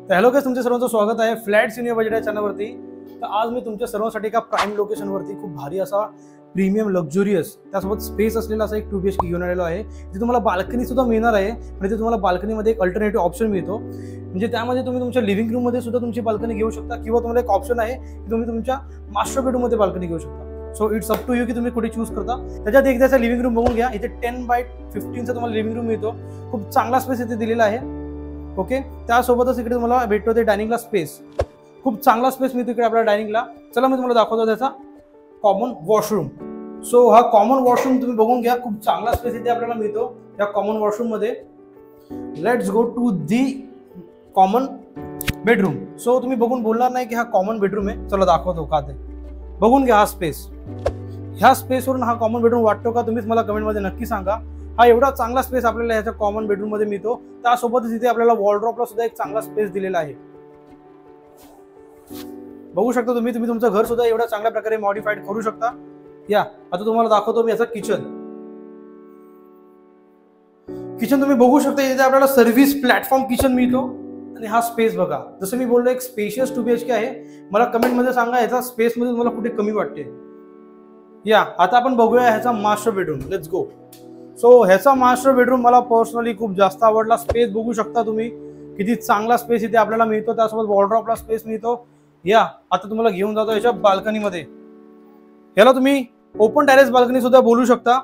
तर hello guys, तुमच्या सर्वांचं स्वागत आहे फ्लॅट्स इन बजेट या चॅनलवरती। तर आज मी तुमच्या सर्वांसाठी एका प्राईम लोकेशनवरती खूप भारी असा प्रीमियम लक्झुरियस त्यासोबत स्पेस असलेला असा एक 2 BHK घेऊन आलेलो आहे। जिथे तुम्हाला बाल्कनी सुद्धा मिळणार आहे, म्हणजे ते तुम्हाला बाल्कनीमध्ये एक अल्टरनेटिव्ह ऑप्शन मिळतो। म्हणजे त्यामध्ये तुम्ही तुमच्या लिव्हिंग रूम मध्ये सुद्धा तुमची बाल्कनी घेऊ शकता, किंवा तुम्हाला एक ऑप्शन आहे की तुम्ही तुमच्या मास्टर बेडरूम मध्ये बाल्कनी घेऊ शकता। So it's up to you की तुम्ही कुठे चूज करता। त्याच्यात एकदाचा लिव्हिंग रूम बघून घ्या। इथे 10x15 चा तुम्हाला लिव्हिंग रूम मिळतो। खूप चांगला स्पेस इथे दिलेला आहे। ओके, त्यासोबतच इकडे तुम्हाला भेटतो ते डायनिंगला स्पेस, खूप चांगला स्पेस मिळतो इकडे आपल्या डायनिंगला। चला मी तुम्हाला दाखवतो त्याचा कॉमन वॉशरूम। सो हा कॉमन वॉशरूम तुम्ही बघून घ्या, खूप चांगला स्पेस इथे आपल्याला मिळतो या कॉमन वॉशरूम मध्ये। Let's go to the common bedroom. So तुम्ही बघून बोलणार नाही की हा कॉमन बेडरूम आहे, चला दाखवतो का ते। बघून घ्या हा स्पेस, ह्या स्पेसवरून हा कॉमन बेडरूम वाटतो का? तुम्हीच मला कमेंट मध्ये नक्की सांगा। हा एवढा चांगला स्पेस आपल्याला ह्याच्या कॉमन बेडरूम मध्ये मिळतो। त्यासोबतच इथे आपल्याला वॉलड्रॉपला सुद्धा एक चांगला स्पेस दिलेला आहे। बघू शकता तुम्ही तुमचं घर सुद्धा एवढा चांगल्या प्रकारे मॉडिफाईड करू शकता। या आता तुम्हाला दाखवतो मी याचा किचन। किचन तुम्ही बघू शकता, इथे आपल्याला सर्व्हिस प्लॅटफॉर्म किचन मिळतो। आणि हा स्पेस बघा, जसं मी बोललो एक स्पेशियस 2 BHK आहे। मला कमेंट मध्ये सांगा याचा स्पेस मध्ये तुम्हाला कुठे कमी वाटते। या आता आपण बघूया ह्याचा master bedroom. Let's go. So ह्याचा मास्टर बेडरूम मला पर्सनली खूप जास्त आवडला। स्पेस बघू शकता तुम्ही, किती चांगला स्पेस इथे आपल्याला मिळतो। त्यासोबत वॉलड्रॉपला स्पेस मिळतो। या आता तुम्हाला घेऊन जातो याच्या बाल्कनी मध्ये। याला तुम्ही ओपन टेरेस बाल्कनी सुद्धा बोलू शकता।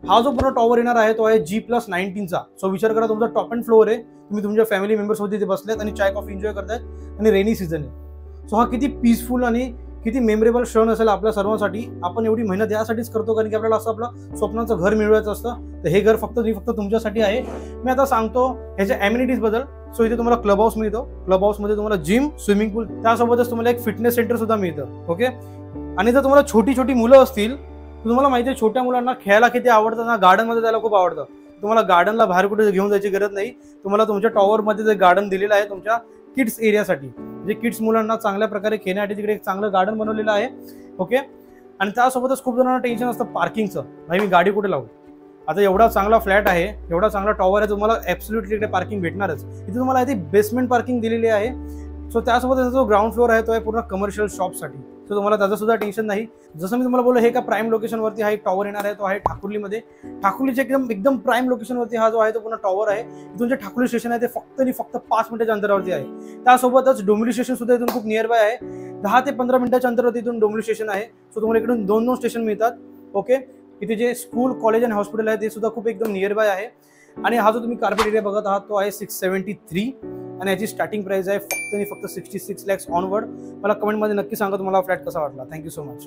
हा जो पूर्ण टॉवर येणार आहे तो आहे G+19 चा। सो विचार करा, तुमचा टॉप एंड फ्लोअर आहे, तुम्ही तुमच्या फॅमिली मेंबर्स सोबत इथे बसलेत आणि चाय कॉफी एन्जॉय करतायत आणि रेनी सीझन आहे। सो हा किती पीसफुल आणि किती मेमोरेबल क्षण असेल आपल्या सर्वांसाठी। आपण एवढी मेहनत यासाठीच करतो कारण की आपल्याला असं आपलं स्वप्नाचं घर मिळवायचं असतं। तर हे घर फक्त तुमच्यासाठी आहे। मी आता सांगतो ह्याच्या एम्युनिटीज बद्दल। सो इथे तुम्हाला क्लब हाऊस मिळतो। क्लब हाऊस मध्ये तुम्हाला जिम, स्विमिंग पूल, त्यासोबतच तुम्हाला एक फिटनेस सेंटर सुद्धा मिळतं। ओके, आणि जर तुम्हाला छोटी छोटी मुलं असतील, तुम्हाला माहिती आहे छोट्या मुलांना खेळायला किती आवडतं ना, गार्डन मध्ये जायला खूप आवडतं। तुम्हाला गार्डनला बाहेर कुठे घेऊन जायची गरज नाही। तुम्हाला तुमच्या टॉवर मध्ये जे गार्डन दिलेलं आहे तुमच्या किड्स एरियासाठी, म्हणजे किड्स मुलांना चांगल्या प्रकारे खेळण्यासाठी तिकडे एक चांगलं गार्डन बनवलेलं आहे। ओके, आणि त्यासोबतच खूप जणांना टेन्शन असतं पार्किंगचं, नाही मी गाडी कुठे लावू। आता एवढा चांगला फ्लॅट आहे, एवढा चांगला टॉवर आहे, तुम्हाला ऍब्सोल्युटली इकडे पार्किंग भेटणारच। इथे तुम्हाला इथे बेसमेंट पार्किंग दिलेली आहे। सो त्यासोबत जो ग्राउंड फ्लोअर आहे तो आहे पूर्ण कमर्शियल शॉपसाठी। सो तुम्हाला त्याचं सुद्धा टेन्शन नाही। जसं मी तुम्हाला बोललो, हे एका प्राईम लोकेशनवरती हा एक टॉवर येणार आहे, तो आहे ठाकुर्लीमध्ये। ठाकुर्लीच्या एकदम प्राईम लोकेशनवरती हा जो आहे तो पूर्ण टॉवर आहे। इथून जे ठाकुर्ली स्टेशन आहे ते फक्त 5 मिनिटाच्या अंतरावरती आहे। त्यासोबतच डोंबिवली स्टेशन सुद्धा इथून खूप नियर बाय आहे। 10 ते 15 मिनिटाच्या अंतरावरती इथून डोंबिवली स्टेशन आहे। सो तुम्हाला इकडून 2 स्टेशन मिळतात। ओके, इथे जे स्कूल, कॉलेज आणि हॉस्पिटल आहे ते सुद्धा खूप एकदम नियर बाय आहे। आणि हा जो तुम्ही कार्पेट एरिया बघत आहात तो आहे 673, आणि याची स्टार्टिंग प्राइस आहे फक्त 66 lakhs ऑनवर्ड। मला कमेंट मध्ये नक्की सांगा तुम्हाला फ्लॅट कसा वाटला। Thank you so much.